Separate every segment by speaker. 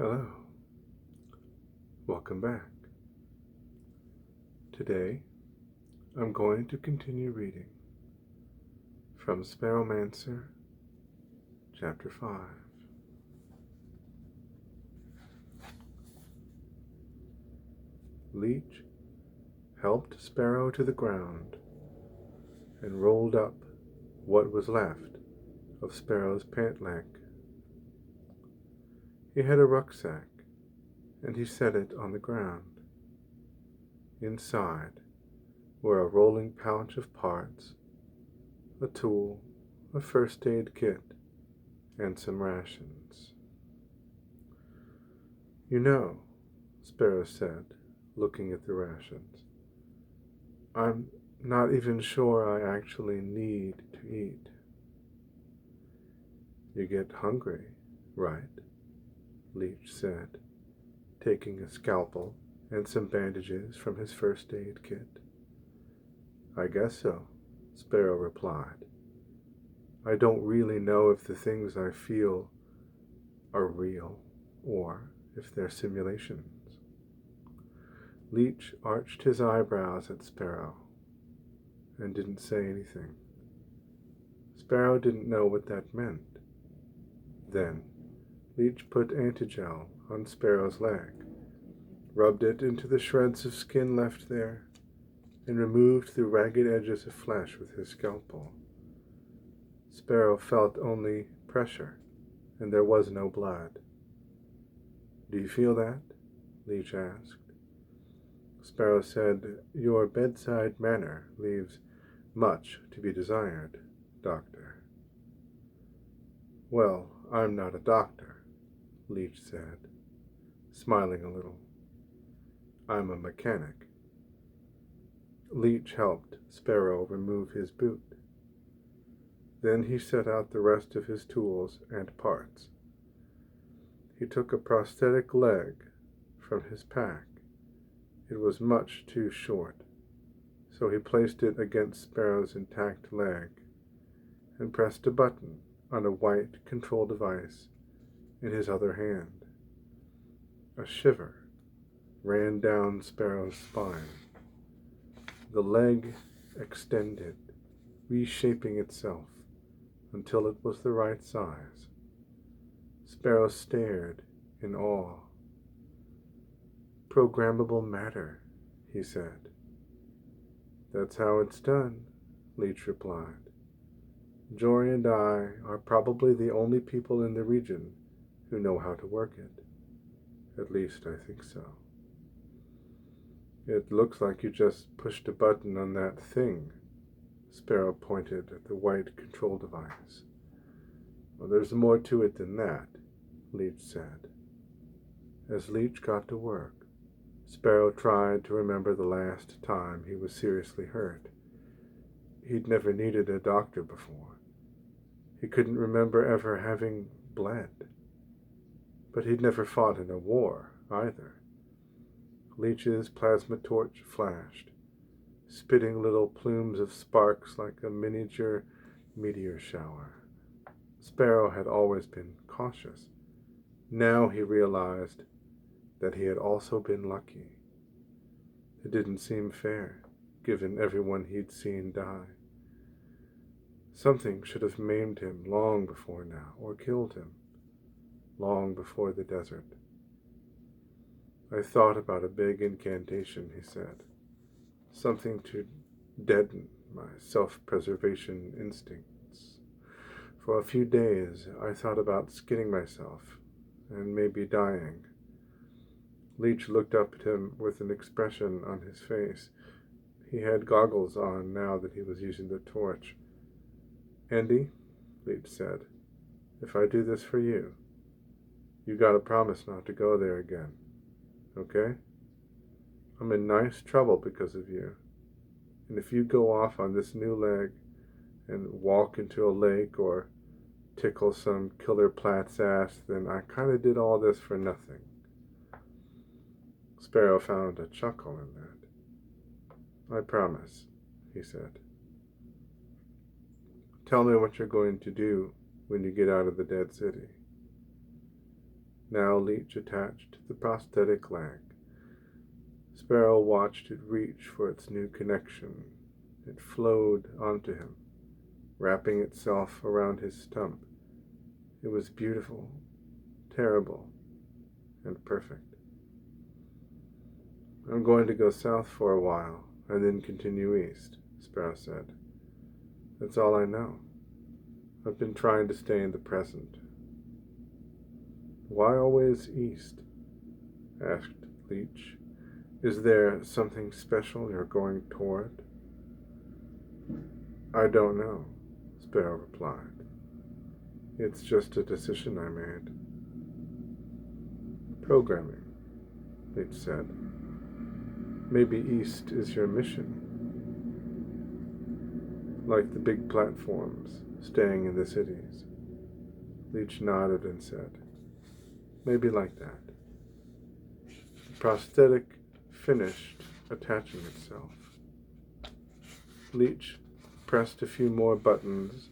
Speaker 1: Hello, welcome back. Today, I'm going to continue reading from Sparrowmancer, Chapter 5. Leech helped Sparrow to the ground and rolled up what was left of Sparrow's pant leg. He had a rucksack, and he set it on the ground. Inside were a rolling pouch of parts, a tool, a first aid kit, and some rations. "You know," Sparrow said, looking at the rations, "I'm not even sure I actually need to eat." "You get hungry, right?" Leech said, taking a scalpel and some bandages from his first aid kit. "I guess so," Sparrow replied. "I don't really know if the things I feel are real or if they're simulations." Leech arched his eyebrows at Sparrow and didn't say anything. Sparrow didn't know what that meant. Then Leech put antigel on Sparrow's leg, rubbed it into the shreds of skin left there, and removed the ragged edges of flesh with his scalpel. Sparrow felt only pressure, and there was no blood. "Do you feel that?" Leech asked. Sparrow said, "Your bedside manner leaves much to be desired, Doctor." "Well, I'm not a doctor," Leech said, smiling a little. "I'm a mechanic." Leech helped Sparrow remove his boot. Then he set out the rest of his tools and parts. He took a prosthetic leg from his pack. It was much too short, so he placed it against Sparrow's intact leg and pressed a button on a white control device in his other hand. A shiver ran down Sparrow's spine. The leg extended, reshaping itself until it was the right size. Sparrow stared in awe. "Programmable matter," he said. "That's how it's done," Leech replied. "Jory and I are probably the only people in the region who know how to work it. At least I think so." "It looks like you just pushed a button on that thing." Sparrow pointed at the white control device. "Well, there's more to it than that," Leech said. As Leech got to work, Sparrow tried to remember the last time he was seriously hurt. He'd never needed a doctor before. He couldn't remember ever having bled. But he'd never fought in a war, either. Leech's plasma torch flashed, spitting little plumes of sparks like a miniature meteor shower. Sparrow had always been cautious. Now he realized that he had also been lucky. It didn't seem fair, given everyone he'd seen die. Something should have maimed him long before now, or killed him, long before the desert. "I thought about a big incantation," he said. "Something to deaden my self-preservation instincts. For a few days, I thought about skinning myself and maybe dying." Leech looked up at him with an expression on his face. He had goggles on now that he was using the torch. "Andy," Leech said, "if I do this for you, you gotta promise not to go there again. Okay? I'm in nice trouble because of you. And if you go off on this new leg and walk into a lake or tickle some killer Platt's ass, then I kinda did all this for nothing." Sparrow found a chuckle in that. "I promise," he said. "Tell me what you're going to do when you get out of the dead city." Now Leech attached the prosthetic leg. Sparrow watched it reach for its new connection. It flowed onto him, wrapping itself around his stump. It was beautiful, terrible, and perfect. I'm going to go south for a while, and then continue east, Sparrow said. That's all I know. I've been trying to stay in the present. Why always east? Asked Leech. Is there something special you're going toward? I don't know, Sparrow replied. It's just a decision I made. Programming, Leech said. Maybe east is your mission. Like the big platforms, staying in the cities. Leech nodded and said, maybe like that. The prosthetic finished attaching itself. Leech pressed a few more buttons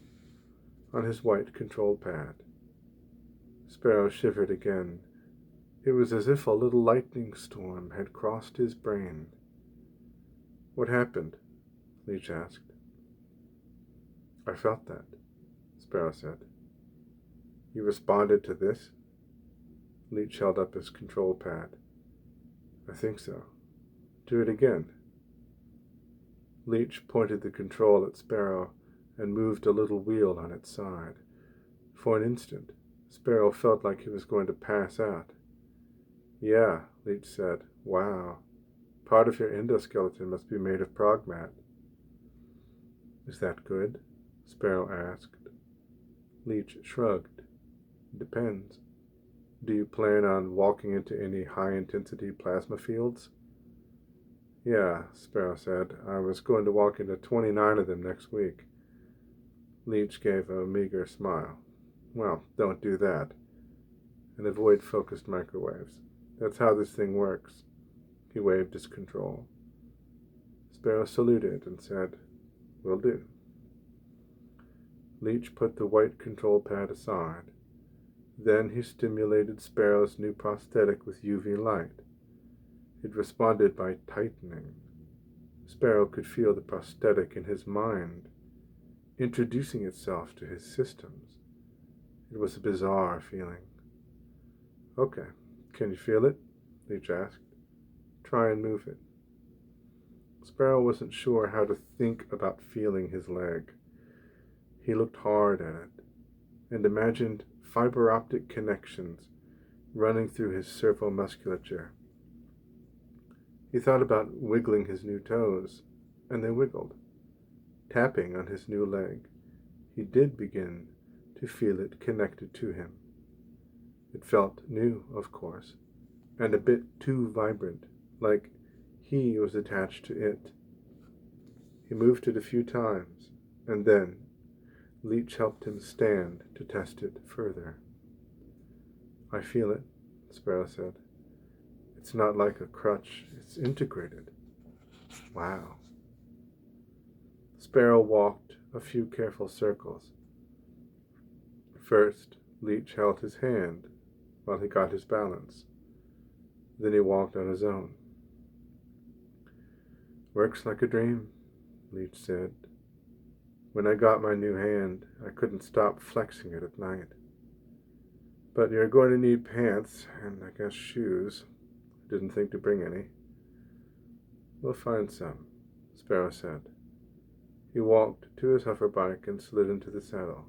Speaker 1: on his white control pad. Sparrow shivered again. It was as if a little lightning storm had crossed his brain. What happened? Leech asked. I felt that, Sparrow said. You responded to this? Leech held up his control pad. I think so. Do it again. Leech pointed the control at Sparrow and moved a little wheel on its side. For an instant, Sparrow felt like he was going to pass out. Yeah, Leech said. Wow. Part of your endoskeleton must be made of progmat. Is that good? Sparrow asked. Leech shrugged. Depends. Do you plan on walking into any high-intensity plasma fields? Yeah, Sparrow said. I was going to walk into 29 of them next week. Leech gave a meager smile. Well, don't do that. And avoid focused microwaves. That's how this thing works. He waved his control. Sparrow saluted and said, Will do. Leech put the white control pad aside. Then he stimulated Sparrow's new prosthetic with UV light. It responded by tightening. Sparrow could feel the prosthetic in his mind, introducing itself to his systems. It was a bizarre feeling. Okay, can you feel it? Leech asked. Try and move it. Sparrow wasn't sure how to think about feeling his leg. He looked hard at it and imagined fiber optic connections running through his servomusculature. He thought about wiggling his new toes, and they wiggled, tapping on his new leg. He did begin to feel it connected to him. It felt new, of course, and a bit too vibrant, like he was attached to it. He moved it a few times, and then Leech helped him stand to test it further. I feel it, Sparrow said. It's not like a crutch, it's integrated. Wow. Sparrow walked a few careful circles. First, Leech held his hand while he got his balance. Then he walked on his own. Works like a dream, Leech said. When I got my new hand, I couldn't stop flexing it at night. But you're going to need pants, and I guess shoes. Didn't think to bring any. We'll find some, Sparrow said. He walked to his hover bike and slid into the saddle.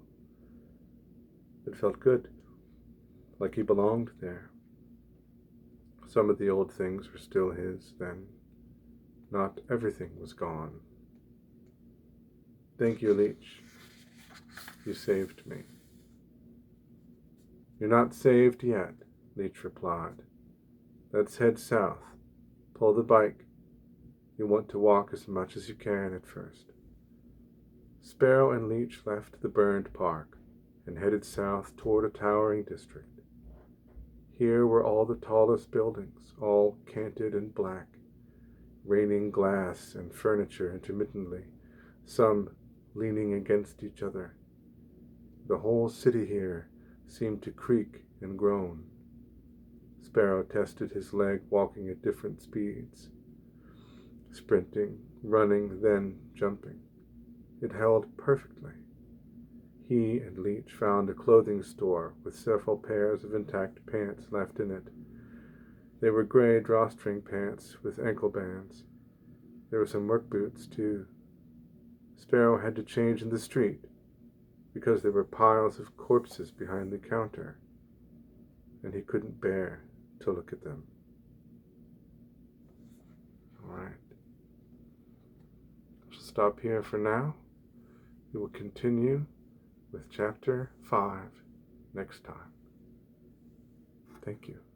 Speaker 1: It felt good, like he belonged there. Some of the old things were still his then. Not everything was gone. Thank you, Leech. You saved me. You're not saved yet, Leech replied. Let's head south. Pull the bike. You want to walk as much as you can at first. Sparrow and Leech left the burned park and headed south toward a towering district. Here were all the tallest buildings, all canted and black, raining glass and furniture intermittently, some leaning against each other. The whole city here seemed to creak and groan. Sparrow tested his leg, walking at different speeds, sprinting, running, then jumping. It held perfectly. He and Leech found a clothing store with several pairs of intact pants left in it. They were gray drawstring pants with ankle bands. There were some work boots, too. Sparrow had to change in the street because there were piles of corpses behind the counter, and he couldn't bear to look at them. All right. I'll stop here for now. We will continue with Chapter 5 next time. Thank you.